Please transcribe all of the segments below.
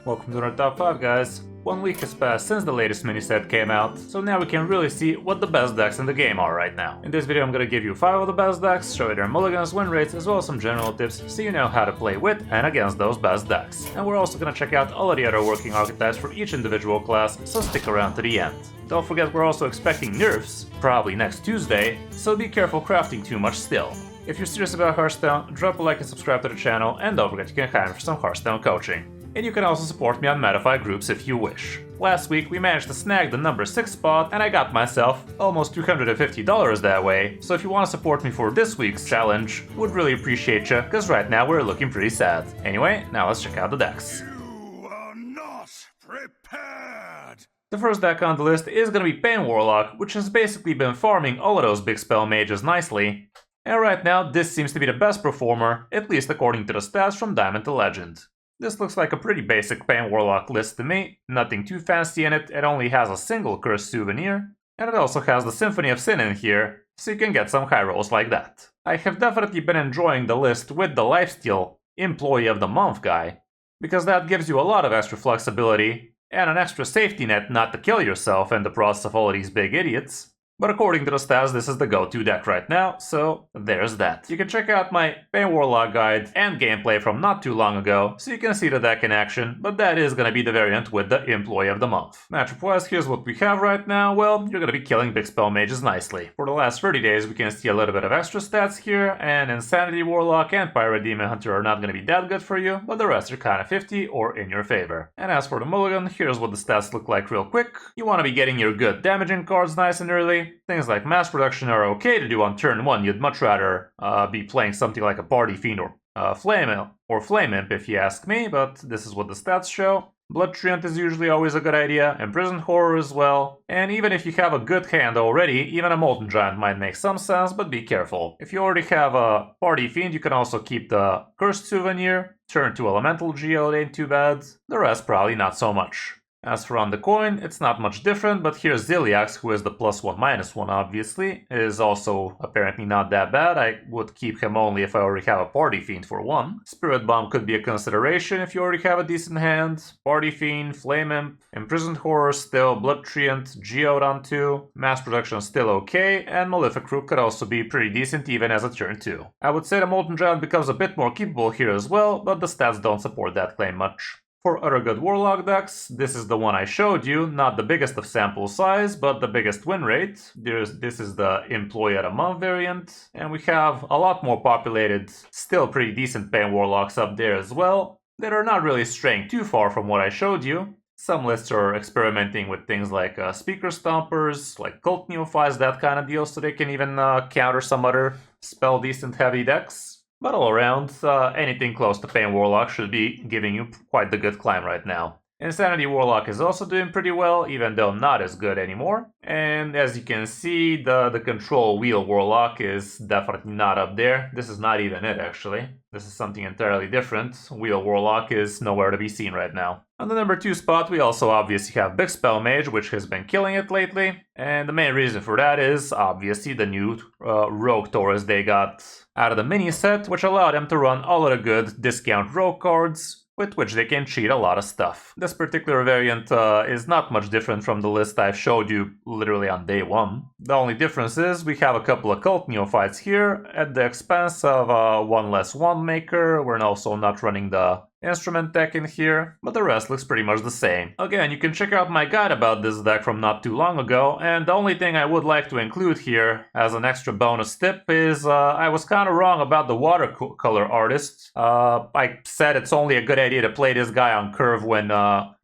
Welcome to our top 5 guys. 1 week has passed since the latest mini set came out, so now we can really see what the best decks in the game are right now. In this video I'm gonna give you 5 of the best decks, show you their mulligans, win rates, as well as some general tips so you know how to play with and against those best decks. And we're also gonna check out all of the other working archetypes for each individual class, so stick around to the end. Don't forget we're also expecting nerfs, probably next Tuesday, so be careful crafting too much still. If you're serious about Hearthstone, drop a like and subscribe to the channel, and don't forget you can hire me for some Hearthstone coaching. And you can also support me on Metafy groups if you wish. Last week we managed to snag the number 6 spot and I got myself almost $250 that way, so if you want to support me for this week's challenge, would really appreciate you, cause right now we're looking pretty sad. Anyway, now let's check out the decks. You are not prepared! The first deck on the list is gonna be Pain Warlock, which has basically been farming all of those big spell mages nicely. And right now this seems to be the best performer, at least according to the stats from Diamond to Legend. This looks like a pretty basic Pain Warlock list to me, nothing too fancy in it, it only has a single cursed souvenir, and it also has the Symphony of Sin in here, so you can get some high rolls like that. I have definitely been enjoying the list with the Lifesteal Employee of the Month guy, because that gives you a lot of extra flexibility, and an extra safety net not to kill yourself in the process of all of these big idiots. But according to the stats, this is the go-to deck right now, so there's that. You can check out my Pain Warlock guide and gameplay from not too long ago, so you can see the deck in action, but that is gonna be the variant with the Employee of the Month. Matchup-wise, here's what we have right now. Well, you're gonna be killing big spell mages nicely. For the last 30 days, we can see a little bit of extra stats here, and Insanity Warlock and Pirate Demon Hunter are not gonna be that good for you, but the rest are kinda 50 or in your favor. And as for the mulligan, here's what the stats look like real quick. You wanna be getting your good damaging cards nice and early. Things like mass production are okay to do on turn 1, you'd much rather be playing something like a Party Fiend or Flame Imp if you ask me, but this is what the stats show. Blood Treant is usually always a good idea, Imprisoned Horror as well, and even if you have a good hand already, even a Molten Giant might make some sense, but be careful. If you already have a Party Fiend, you can also keep the Cursed Souvenir, turn to Elemental Geode ain't too bad, the rest probably not so much. As for on the coin, it's not much different, but here's Ziliax, who is the +1/-1 obviously, is also apparently not that bad. I would keep him only if I already have a Party Fiend for 1. Spirit Bomb could be a consideration if you already have a decent hand. Party Fiend, Flame Imp, Imprisoned Horror still, Blood Treant, Geode on 2, Mass Production still okay, and Malefic Rook could also be pretty decent even as a turn 2. I would say the Molten Giant becomes a bit more keepable here as well, but the stats don't support that claim much. For other good Warlock decks, this is the one I showed you, not the biggest of sample size, but the biggest win rate. This is the Employee of the Month variant, and we have a lot more populated, still pretty decent Pain Warlocks up there as well, that are not really straying too far from what I showed you. Some lists are experimenting with things like Speaker Stompers, like Cult Neophytes, that kind of deal, so they can even counter some other spell-decent heavy decks. But all around, anything close to Pain Warlock should be giving you quite the good climb right now. Insanity Warlock is also doing pretty well, even though not as good anymore. And as you can see, the Control Wheel Warlock is definitely not up there. This is not even it, actually. This is something entirely different. Wheel Warlock is nowhere to be seen right now. On the number 2 spot, we also obviously have Big Spell Mage, which has been killing it lately. And the main reason for that is, obviously, the new Rogue Taurus they got out of the mini set, which allowed them to run all of the good discount Rogue cards, with which they can cheat a lot of stuff. This particular variant is not much different from the list I've showed you literally on day 1. The only difference is we have a couple of Cult Neophytes here at the expense of a 1-1 maker. We're also not running the Instrument deck in here, but the rest looks pretty much the same. Again, you can check out my guide about this deck from not too long ago, and the only thing I would like to include here as an extra bonus tip is I was kind of wrong about the watercolor artist. I said it's only a good idea to play this guy on curve when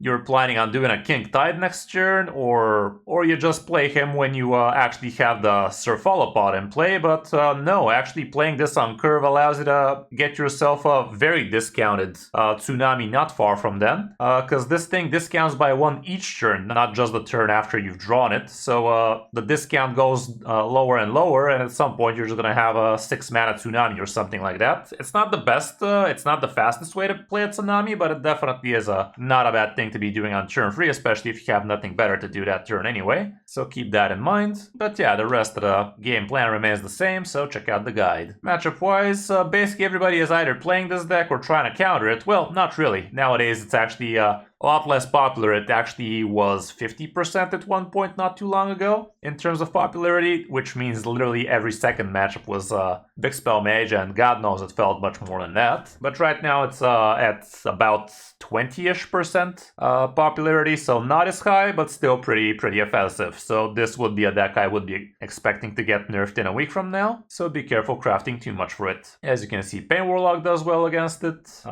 you're planning on doing a King Tide next turn, or you just play him when you actually have the Cephalopod in play, but no, actually playing this on curve allows you to get yourself a very discounted Tsunami not far from then, because this thing discounts by 1 each turn, not just the turn after you've drawn it, so the discount goes lower and lower, and at some point you're just gonna have a 6-mana Tsunami or something like that. It's not the best, it's not the fastest way to play a Tsunami, but it definitely is not a bad thing to be doing on turn 3, especially if you have nothing better to do that turn anyway, so keep that in mind. But yeah, the rest of the game plan remains the same, so check out the guide. Matchup wise, basically everybody is either playing this deck or trying to counter it. Well, Well, not really. Nowadays it's actually a lot less popular. It actually was 50% at one point not too long ago in terms of popularity, which means literally every second matchup was Big Spell Mage, and God knows it felt much more than that. But right now it's at about 20-ish% popularity, so not as high, but still pretty offensive. So this would be a deck I would be expecting to get nerfed in a week from now, so be careful crafting too much for it. As you can see, Pain Warlock does well against it.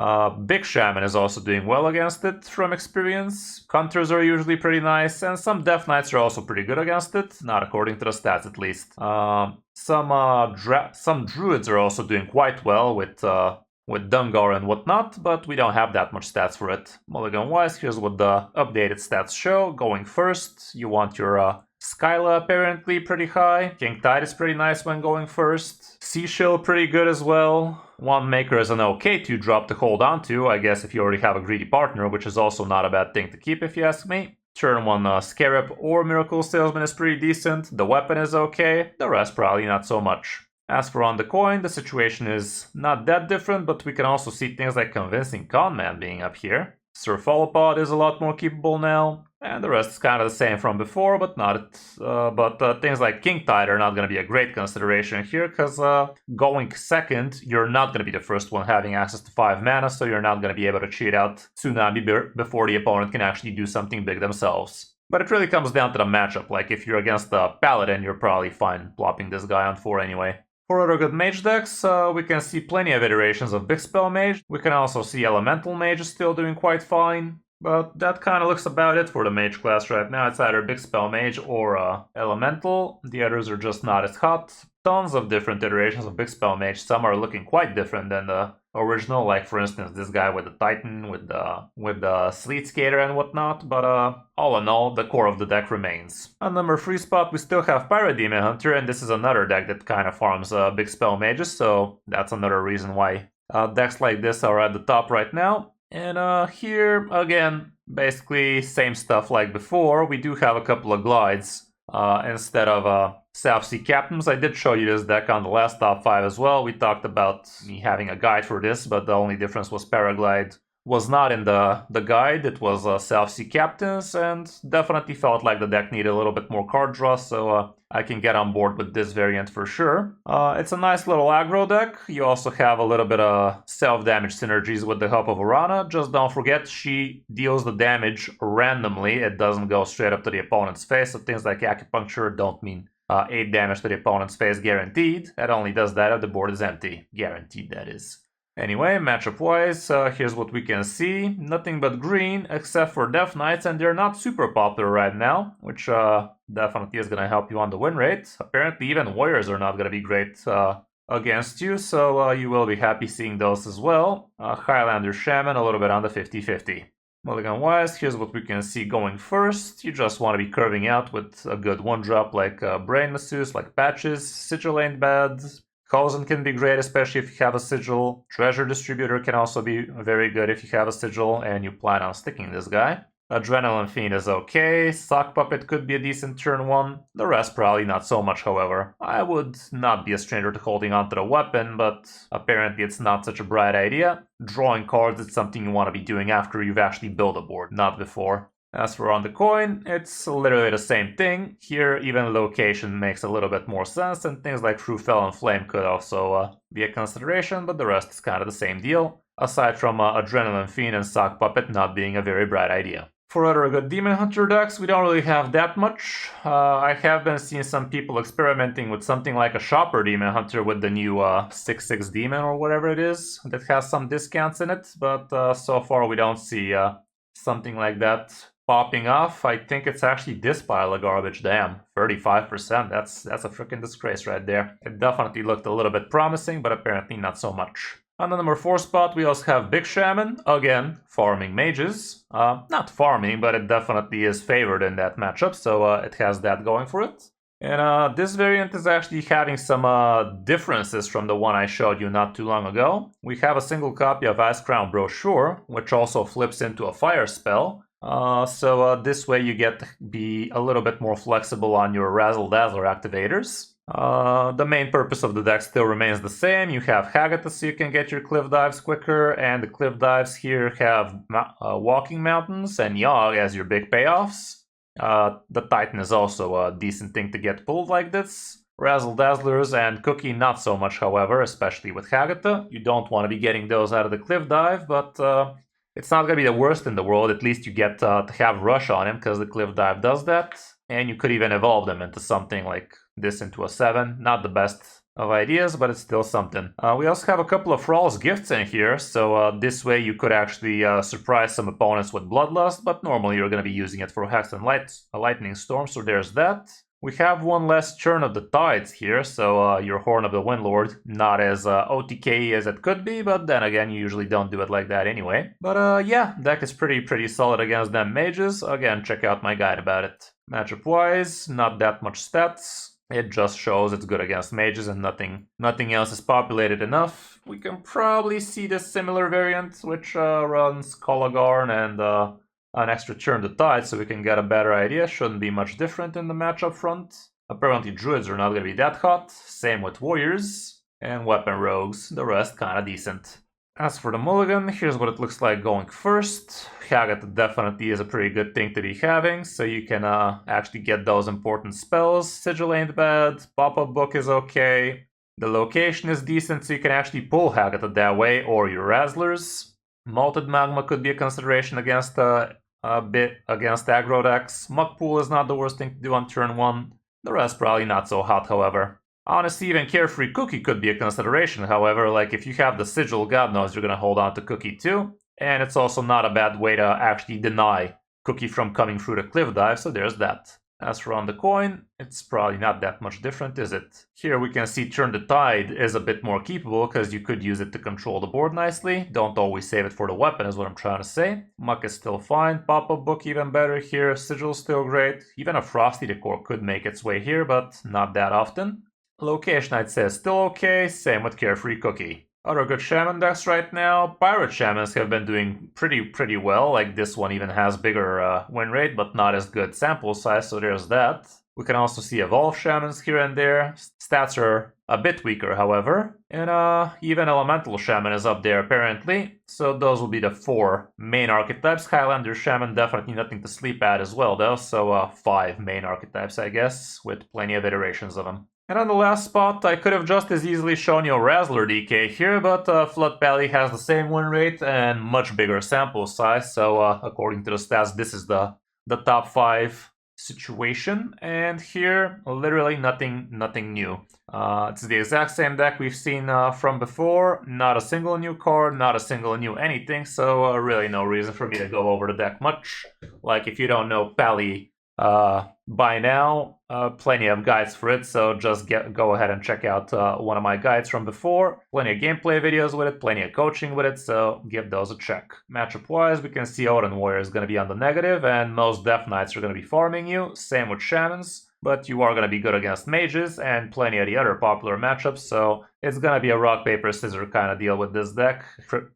Big Shaman is also doing well against it from experience. Hunters are usually pretty nice, and some Death Knights are also pretty good against it, not according to the stats at least. Some Druids are also doing quite well with Dungar and whatnot, but we don't have that much stats for it. Mulligan-wise, here's what the updated stats show. Going first, you want your Skyla apparently pretty high. King Tide is pretty nice when going first. Seashill pretty good as well. One Maker is an okay 2-drop to hold on to, I guess if you already have a greedy partner, which is also not a bad thing to keep if you ask me. Turn 1 Scarab or Miracle Salesman is pretty decent. The weapon is okay, the rest probably not so much. As for on the coin, the situation is not that different, but we can also see things like Convincing Conman being up here. Sir Folopod is a lot more capable now, and the rest is kind of the same from before, but things like King Tide are not going to be a great consideration here, because going second, you're not going to be the first one having access to 5 mana, so you're not going to be able to cheat out Tsunami before the opponent can actually do something big themselves. But it really comes down to the matchup, like if you're against the Paladin, you're probably fine plopping this guy on 4 anyway. For other good mage decks, we can see plenty of iterations of Big Spell Mage. We can also see Elemental Mage is still doing quite fine. But that kind of looks about it for the mage class right now. It's either Big Spell Mage or Elemental. The others are just not as hot. Tons of different iterations of Big Spell Mage. Some are looking quite different than the original, like for instance this guy with the Titan, with the Sleet Skater and whatnot, but all in all, the core of the deck remains. On number 3 spot, we still have Pirate Demon Hunter, and this is another deck that kind of farms Big Spell Mages, so that's another reason why decks like this are at the top right now. And here, again, basically same stuff like before. We do have a couple of glides instead of South Sea Captains. I did show you this deck on the last top 5 as well. We talked about me having a guide for this, but the only difference was Paraglide was not in the guide. It was South Sea Captains, and definitely felt like the deck needed a little bit more card draw, so I can get on board with this variant for sure. It's a nice little aggro deck. You also have a little bit of self-damage synergies with the help of Urana. Just don't forget, she deals the damage randomly. It doesn't go straight up to the opponent's face, so things like Acupuncture don't mean 8 damage to the opponent's face guaranteed. It only does that if the board is empty. Guaranteed, that is. Anyway, matchup-wise, here's what we can see. Nothing but green, except for Death Knights, and they're not super popular right now, which definitely is going to help you on the win rate. Apparently, even Warriors are not going to be great against you, so you will be happy seeing those as well. Highlander Shaman, a little bit on the 50-50. Mulligan-wise, here's what we can see going first. You just want to be curving out with a good 1-drop like Brain Masseuse, like Patches. Sigil ain't bad. Coulson can be great, especially if you have a Sigil. Treasure Distributor can also be very good if you have a Sigil and you plan on sticking this guy. Adrenaline Fiend is okay. Sock Puppet could be a decent turn 1. The rest probably not so much, however. I would not be a stranger to holding onto the weapon, but apparently it's not such a bright idea. Drawing cards is something you want to be doing after you've actually built a board, not before. As for on the coin, it's literally the same thing. Here, even location makes a little bit more sense, and things like True Felon Flame could also be a consideration, but the rest is kind of the same deal, aside from Adrenaline Fiend and Sock Puppet not being a very bright idea. For other good Demon Hunter decks, we don't really have that much. I have been seeing some people experimenting with something like a Shopper Demon Hunter with the new 6/6 Demon or whatever it is, that has some discounts in it, but so far we don't see something like that popping off. I think it's actually this pile of garbage. Damn, 35%. That's a freaking disgrace right there. It definitely looked a little bit promising, but apparently not so much. On the number 4 spot, we also have Big Shaman. Again, farming mages. Not farming, but it definitely is favored in that matchup, so it has that going for it. And this variant is actually having some differences from the one I showed you not too long ago. We have a single copy of Ice Crown Brochure, which also flips into a fire spell. So this way you get to be a little bit more flexible on your Razzle Dazzler activators. The main purpose of the deck still remains the same. You have Hagata so you can get your cliff dives quicker, and the cliff dives here have walking mountains and Yogg as your big payoffs. The Titan is also a decent thing to get pulled like this. Razzle Dazzlers and Cookie not so much, however, especially with Hagata. You don't want to be getting those out of the cliff dive, but it's not going to be the worst in the world. At least you get to have Rush on him, because the cliff dive does that. And you could even evolve them into something like this into a 7. Not the best of ideas, but it's still something. We also have a couple of Thrall's Gifts in here, so this way you could actually surprise some opponents with Bloodlust, but normally you're going to be using it for Hex and Lightning Storm, so there's that. We have one less Churn of the Tides here, so your Horn of the Windlord, not as OTK as it could be, but then again, you usually don't do it like that anyway. But yeah, deck is pretty solid against them mages. Again, check out my guide about it. Matchup-wise, not that much stats. It just shows it's good against mages and nothing else is populated enough. We can probably see the similar variant, which runs Kolagarn and an extra Churn the Tide, so we can get a better idea. Shouldn't be much different in the matchup front. Apparently Druids are not going to be that hot. Same with Warriors. And Weapon Rogues. The rest kind of decent. As for the mulligan, here's what it looks like going first. Hagata definitely is a pretty good thing to be having, so you can actually get those important spells. Sigil ain't bad, Pop-Up Book is okay. The location is decent, so you can actually pull Hagata that way, or your Razzlers. Malted Magma could be a consideration against a bit against aggro decks. Muck Pool is not the worst thing to do on turn 1. The rest probably not so hot, however. Honestly, even Carefree Cookie could be a consideration, however, like if you have the Sigil, God knows you're gonna hold on to Cookie too. And it's also not a bad way to actually deny Cookie from coming through the cliff dive, so there's that. As for on the coin, it's probably not that much different, is it? Here we can see Turn the Tide is a bit more keepable, because you could use it to control the board nicely. Don't always save it for the weapon, is what I'm trying to say. Muck is still fine, Pop-Up Book even better here, Sigil still great. Even a Frosty Decor could make its way here, but not that often. Location I'd say is still okay, same with Carefree Cookie. Other good Shaman decks right now, Pirate Shamans have been doing pretty well, like this one even has bigger win rate, but not as good sample size, so there's that. We can also see Evolve Shamans here and there. Stats are a bit weaker, however. And even Elemental Shaman is up there, apparently. So those will be the 4 main archetypes. Highlander Shaman, definitely nothing to sleep at as well, though. So 5 main archetypes, I guess, with plenty of iterations of them. And on the last spot, I could have just as easily shown you a Razzler DK here, but Flood Pally has the same win rate and much bigger sample size, so according to the stats, this is the top 5 situation. And here, literally nothing new. It's the exact same deck we've seen from before, not a single new card, not a single new anything, so really no reason for me to go over the deck much. Like, if you don't know Pally by now, plenty of guides for it, so just go ahead and check out one of my guides from before. Plenty of gameplay videos with it, plenty of coaching with it, so give those a check. Matchup wise, we can see Odin Warrior is going to be on the negative, and most Death Knights are going to be farming you, same with Shamans, but you are going to be good against mages and plenty of the other popular matchups, so it's going to be a rock, paper, scissors kind of deal with this deck.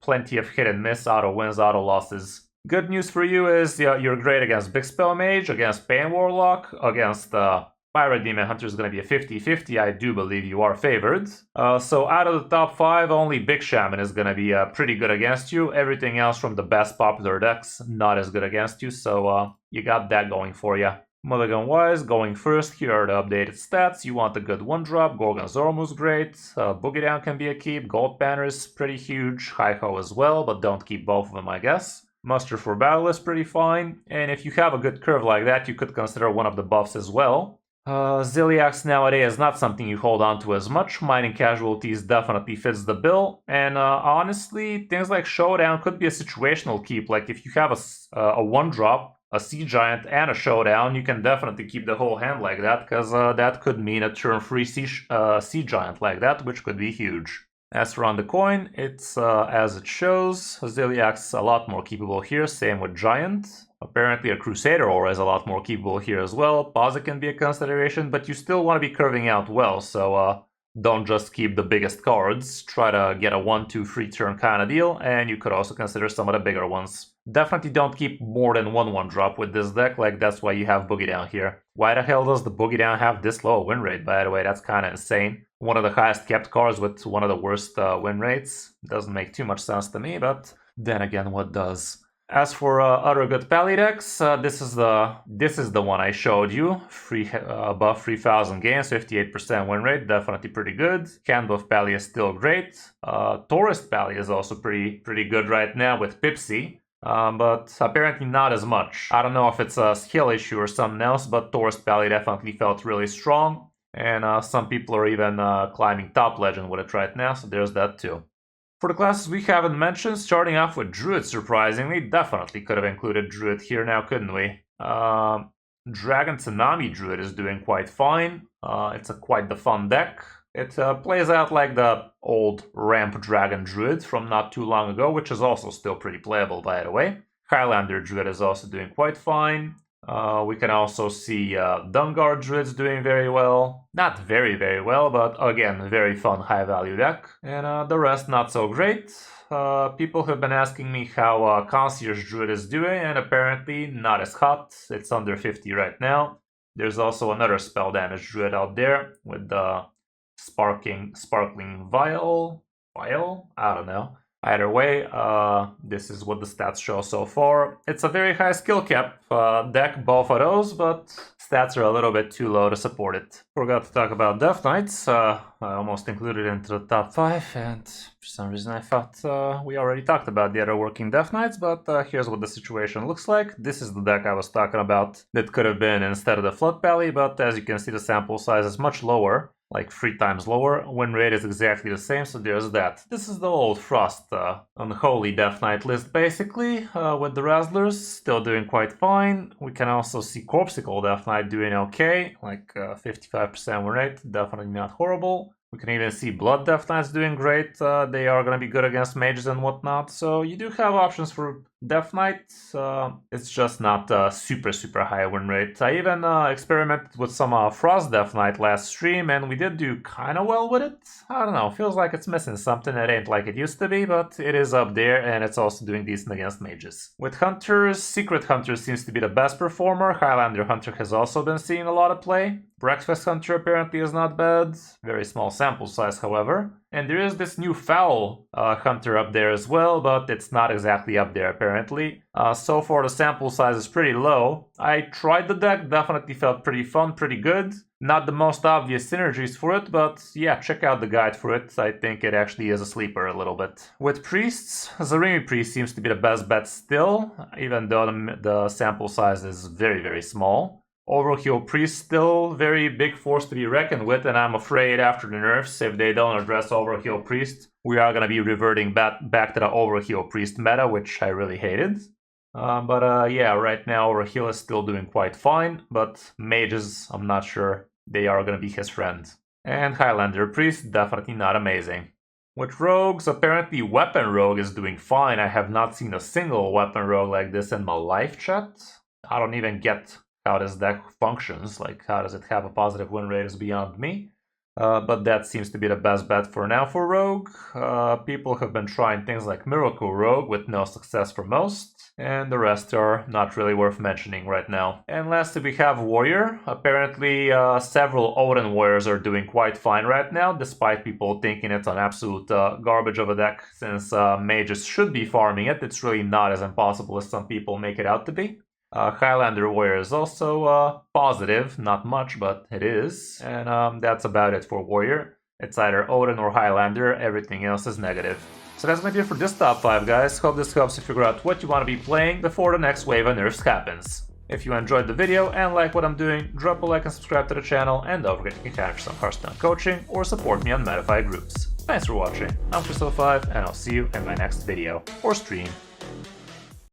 Plenty of hit and miss, auto wins, auto losses. Good news for you is you're great against Big Spell Mage, against Pain Warlock, against Pirate Demon Hunter is going to be a 50-50. I do believe you are favored. So out of the top 5, only Big Shaman is going to be pretty good against you. Everything else from the best popular decks, not as good against you. So you got that going for you. Mulligan-wise, going first, here are the updated stats. You want a good 1-drop, Gorgon's Ormu's great, Boogie Down can be a keep, Gold Banner is pretty huge, Hi-Ho as well, but don't keep both of them, I guess. Muster for Battle is pretty fine, and if you have a good curve like that, you could consider one of the buffs as well. Ziliax nowadays is not something you hold on to as much. Mining Casualties definitely fits the bill, and honestly, things like Showdown could be a situational keep. Like if you have a 1-drop, a Sea Giant, and a Showdown, you can definitely keep the whole hand like that, because that could mean a turn-free Sea Giant like that, which could be huge. As for on the coin, it's as it shows. Ziliax a lot more keepable here, same with Giant. Apparently a Crusader Aura is a lot more keepable here as well. Posit can be a consideration, but you still want to be curving out well, so don't just keep the biggest cards. Try to get a 1, 2, 3 turn kind of deal, and you could also consider some of the bigger ones. Definitely don't keep more than 1/1 drop with this deck, like that's why you have Boogie Down here. Why the hell does the Boogie Down have this low win rate, by the way? That's kind of insane. One of the highest kept cards with one of the worst win rates. Doesn't make too much sense to me, but then again, what does? As for other good Pally decks, this is the one I showed you. Above 3,000 games, 58% win rate, definitely pretty good. Hand of Pally is still great. Tourist Pally is also pretty good right now with Pipsy. But apparently not as much. I don't know if it's a skill issue or something else, but Tourist Pally definitely felt really strong. And some people are even climbing top legend with it right now, so there's that too. For the classes we haven't mentioned, starting off with Druid, surprisingly, definitely could have included Druid here now, couldn't we? Dragon Tsunami Druid is doing quite fine. It's quite the fun deck. It plays out like the old Ramp Dragon Druid from not too long ago, which is also still pretty playable, by the way. Highlander Druid is also doing quite fine. We can also see Dungar Druids doing very well. Not very, very well, but again, very fun high-value deck. And the rest not so great. People have been asking me how Concierge Druid is doing, and apparently not as hot. It's under 50 right now. There's also another spell damage Druid out there with the Sparkling Vial? I don't know. Either way, this is what the stats show so far. It's a very high skill cap deck, both of those, but stats are a little bit too low to support it. Forgot to talk about Death Knights. I almost included it into the top 5, and for some reason I thought we already talked about the other working Death Knights, but here's what the situation looks like. This is the deck I was talking about that could have been instead of the Flood Pally, but as you can see, the sample size is much lower. Like 3 times lower. Win rate is exactly the same, so there's that. This is the old Frost Unholy Death Knight list, basically, with the Razzlers still doing quite fine. We can also see Corpsicle Death Knight doing okay, like 55% win rate, definitely not horrible. We can even see Blood Death Knights doing great. They are going to be good against mages and whatnot, so you do have options for Death Knight. It's just not super high win rate. I even experimented with some Frost Death Knight last stream, and we did do kind of well with it. I don't know, feels like it's missing something. It ain't like it used to be, but it is up there, and it's also doing decent against mages. With Hunters, Secret Hunter seems to be the best performer. Highlander Hunter has also been seeing a lot of play. Breakfast Hunter apparently is not bad. Very small sample size, however. And there is this new Foul Hunter up there as well, but it's not exactly up there apparently. So far the sample size is pretty low. I tried the deck, definitely felt pretty fun, pretty good. Not the most obvious synergies for it, but yeah, check out the guide for it. I think it actually is a sleeper a little bit. With Priests, Zarimi Priest seems to be the best bet still, even though the sample size is very small. Overkill Priest still very big force to be reckoned with, and I'm afraid after the nerfs, if they don't address Overkill Priest, we are going to be reverting back to the Overkill Priest meta, which I really hated. Yeah, right now Overkill is still doing quite fine, but mages, I'm not sure they are going to be his friend. And Highlander Priest, definitely not amazing. With rogues, apparently Weapon Rogue is doing fine. I have not seen a single Weapon Rogue like this in my life, chat. I don't even get how this deck functions, like how does it have a positive win rate is beyond me. But that seems to be the best bet for now for Rogue. People have been trying things like Miracle Rogue with no success for most, and the rest are not really worth mentioning right now. And lastly we have Warrior. Apparently several Odin Warriors are doing quite fine right now, despite people thinking it's an absolute garbage of a deck. Since mages should be farming it, it's really not as impossible as some people make it out to be. Highlander Warrior is also positive, not much, but it is. And that's about it for Warrior. It's either Odin or Highlander, everything else is negative. So that's gonna be it for this top 5, guys. Hope this helps you figure out what you want to be playing before the next wave of nerfs happens. If you enjoyed the video and like what I'm doing, drop a like and subscribe to the channel, and don't forget to catch some Hearthstone coaching or support me on Metafy groups. Thanks for watching, I'm Kris05, and I'll see you in my next video or stream.